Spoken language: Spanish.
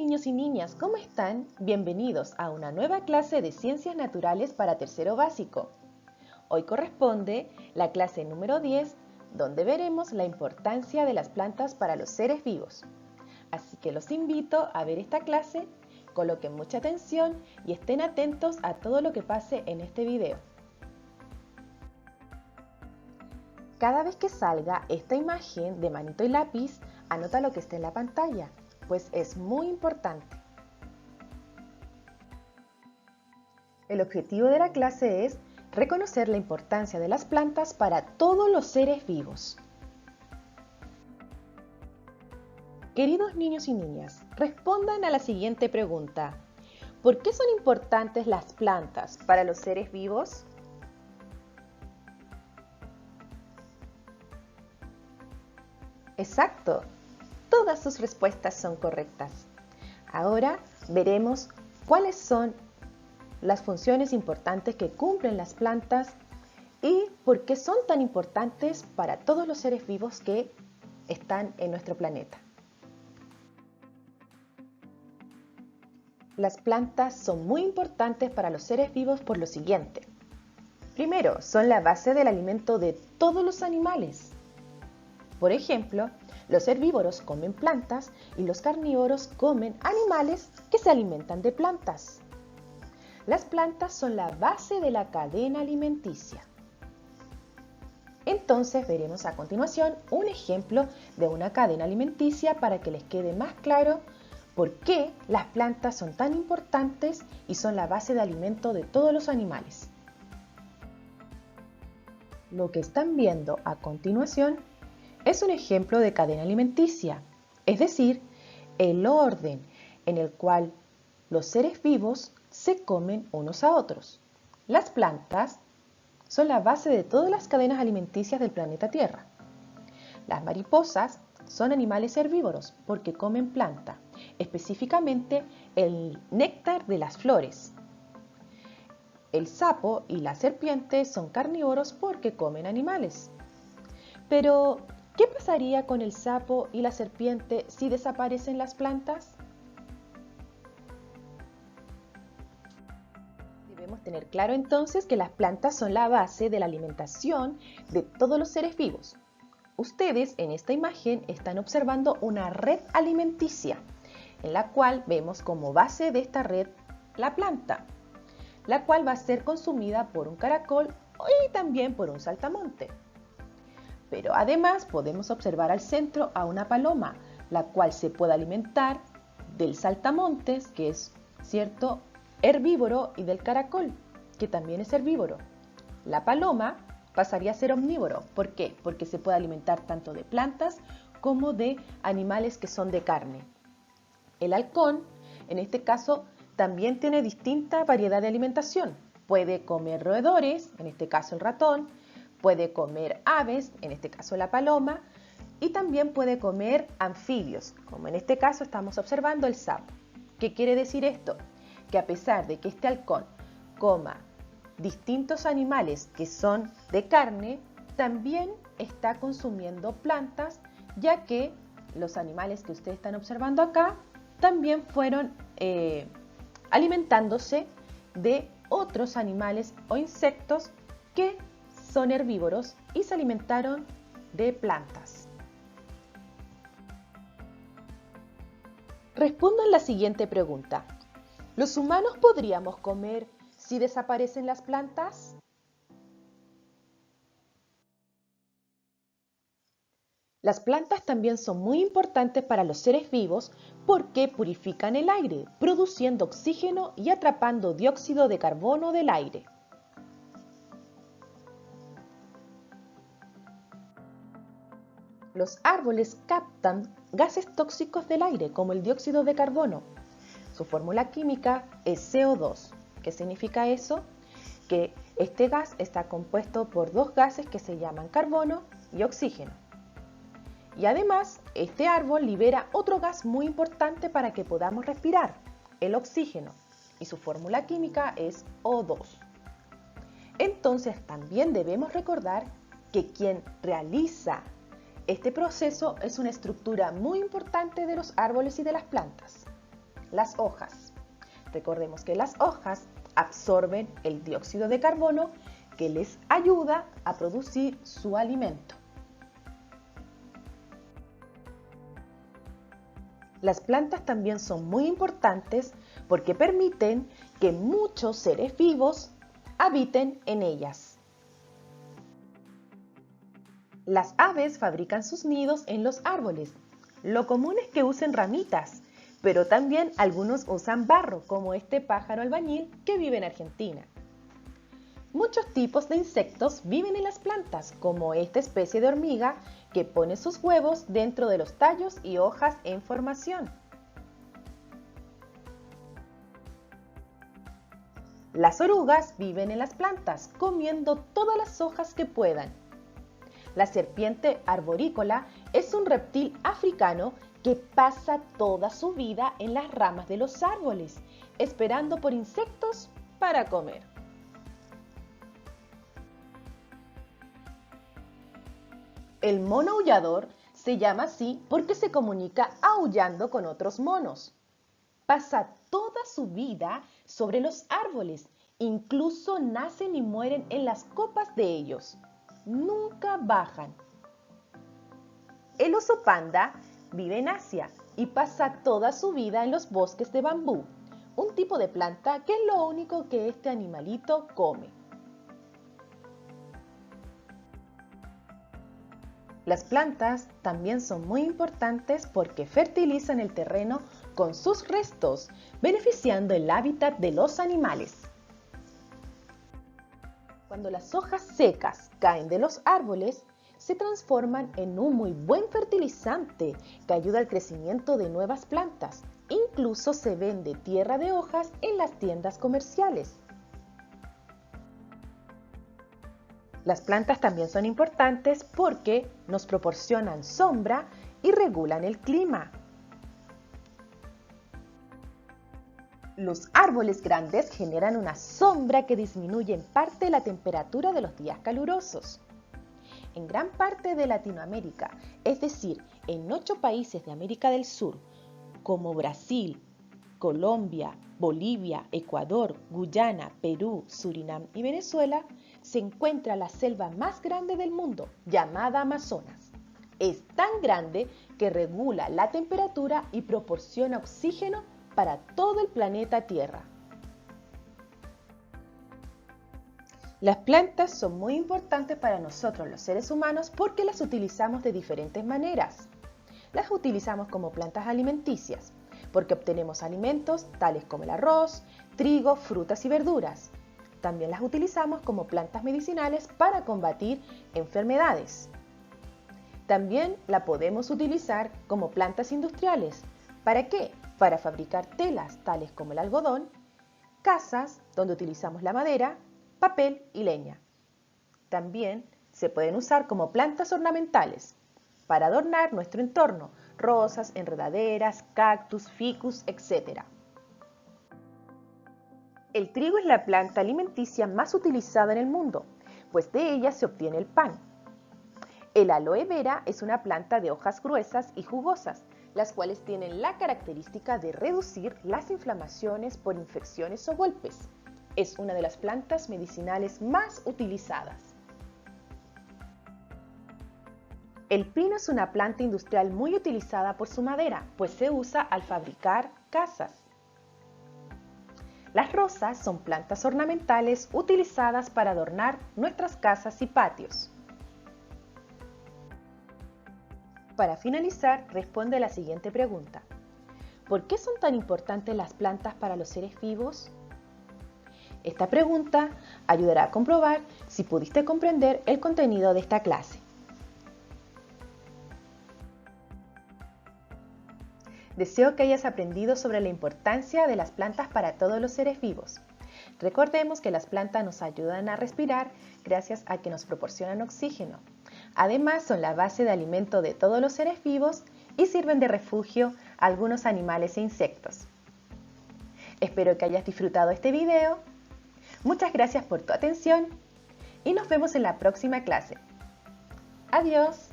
niños y niñas, ¿cómo están? Bienvenidos a una nueva clase de Ciencias Naturales para tercero básico. Hoy corresponde la clase número 10, donde veremos la importancia de las plantas para los seres vivos. Así que los invito a ver esta clase, coloquen mucha atención y estén atentos a todo lo que pase en este video. Cada vez que salga esta imagen de manito y lápiz, anota lo que está en la pantalla, pues es muy importante. El objetivo de la clase es reconocer la importancia de las plantas para todos los seres vivos. Queridos niños y niñas, respondan a la siguiente pregunta. ¿Por qué son importantes las plantas para los seres vivos? Exacto, todas sus respuestas son correctas. Ahora veremos cuáles son las funciones importantes que cumplen las plantas y por qué son tan importantes para todos los seres vivos que están en nuestro planeta. Las plantas son muy importantes para los seres vivos por lo siguiente. Primero, son la base del alimento de todos los animales. Por ejemplo, los herbívoros comen plantas y los carnívoros comen animales que se alimentan de plantas. Las plantas son la base de la cadena alimenticia. Entonces veremos a continuación un ejemplo de una cadena alimenticia para que les quede más claro por qué las plantas son tan importantes y son la base de alimento de todos los animales. Lo que están viendo a continuación es un ejemplo de cadena alimenticia, es decir, el orden en el cual los seres vivos se comen unos a otros. Las plantas son la base de todas las cadenas alimenticias del planeta Tierra. Las mariposas son animales herbívoros porque comen planta, específicamente el néctar de las flores. El sapo y la serpiente son carnívoros porque comen animales. Pero, ¿qué pasaría con el sapo y la serpiente si desaparecen las plantas? Debemos tener claro entonces que las plantas son la base de la alimentación de todos los seres vivos. Ustedes en esta imagen están observando una red alimenticia, en la cual vemos como base de esta red la planta, la cual va a ser consumida por un caracol y también por un saltamonte. Pero además podemos observar al centro a una paloma, la cual se puede alimentar del saltamontes, que es cierto herbívoro, y del caracol, que también es herbívoro. La paloma pasaría a ser omnívoro. ¿Por qué? Porque se puede alimentar tanto de plantas como de animales que son de carne. El halcón, en este caso, también tiene distinta variedad de alimentación. Puede comer roedores, en este caso el ratón, puede comer aves, en este caso la paloma, y también puede comer anfibios, como en este caso estamos observando el sapo. ¿Qué quiere decir esto? Que a pesar de que este halcón coma distintos animales que son de carne, también está consumiendo plantas, ya que los animales que ustedes están observando acá también fueron alimentándose de otros animales o insectos que son herbívoros y se alimentaron de plantas. Respondan la siguiente pregunta. ¿Los humanos podríamos comer si desaparecen las plantas? Las plantas también son muy importantes para los seres vivos porque purifican el aire, produciendo oxígeno y atrapando dióxido de carbono del aire. Los árboles captan gases tóxicos del aire, como el dióxido de carbono. Su fórmula química es CO2. ¿Qué significa eso? Que este gas está compuesto por dos gases que se llaman carbono y oxígeno. Y además, este árbol libera otro gas muy importante para que podamos respirar, el oxígeno, y su fórmula química es O2. Entonces, también debemos recordar que quien realiza este proceso es una estructura muy importante de los árboles y de las plantas. las hojas. Recordemos que las hojas absorben el dióxido de carbono que les ayuda a producir su alimento. Las plantas también son muy importantes porque permiten que muchos seres vivos habiten en ellas. Las aves fabrican sus nidos en los árboles. Lo común es que usen ramitas, pero también algunos usan barro, como este pájaro albañil que vive en Argentina. Muchos tipos de insectos viven en las plantas, como esta especie de hormiga que pone sus huevos dentro de los tallos y hojas en formación. Las orugas viven en las plantas, comiendo todas las hojas que puedan. La serpiente arborícola es un reptil africano que pasa toda su vida en las ramas de los árboles, esperando por insectos para comer. El mono aullador se llama así porque se comunica aullando con otros monos. Pasa toda su vida sobre los árboles, incluso nacen y mueren en las copas de ellos. Nunca bajan. El oso panda vive en Asia y pasa toda su vida en los bosques de bambú, un tipo de planta que es lo único que este animalito come. Las plantas también son muy importantes porque fertilizan el terreno con sus restos, beneficiando el hábitat de los animales. Cuando las hojas secas caen de los árboles, se transforman en un muy buen fertilizante que ayuda al crecimiento de nuevas plantas. Incluso se vende tierra de hojas en las tiendas comerciales. Las plantas también son importantes porque nos proporcionan sombra y regulan el clima. Los árboles grandes generan una sombra que disminuye en parte la temperatura de los días calurosos. En gran parte de Latinoamérica, es decir, en 8 países de América del Sur, como Brasil, Colombia, Bolivia, Ecuador, Guyana, Perú, Surinam y Venezuela, se encuentra la selva más grande del mundo, llamada Amazonas. Es tan grande que regula la temperatura y proporciona oxígeno para todo el planeta Tierra. Las plantas son muy importantes para nosotros los seres humanos porque las utilizamos de diferentes maneras. Las utilizamos como plantas alimenticias, porque obtenemos alimentos tales como el arroz, trigo, frutas y verduras. También las utilizamos como plantas medicinales para combatir enfermedades. También la podemos utilizar como plantas industriales. ¿Para qué? Para fabricar telas tales como el algodón, casas donde utilizamos la madera, papel y leña. También se pueden usar como plantas ornamentales para adornar nuestro entorno, rosas, enredaderas, cactus, ficus, etc. El trigo es la planta alimenticia más utilizada en el mundo, pues de ella se obtiene el pan. El aloe vera es una planta de hojas gruesas y jugosas, las cuales tienen la característica de reducir las inflamaciones por infecciones o golpes. Es una de las plantas medicinales más utilizadas. El pino es una planta industrial muy utilizada por su madera, pues se usa al fabricar casas. Las rosas son plantas ornamentales utilizadas para adornar nuestras casas y patios. Para finalizar, responde la siguiente pregunta. ¿Por qué son tan importantes las plantas para los seres vivos? Esta pregunta ayudará a comprobar si pudiste comprender el contenido de esta clase. Deseo que hayas aprendido sobre la importancia de las plantas para todos los seres vivos. Recordemos que las plantas nos ayudan a respirar gracias a que nos proporcionan oxígeno. Además, son la base de alimento de todos los seres vivos y sirven de refugio a algunos animales e insectos. Espero que hayas disfrutado este video. Muchas gracias por tu atención y nos vemos en la próxima clase. Adiós.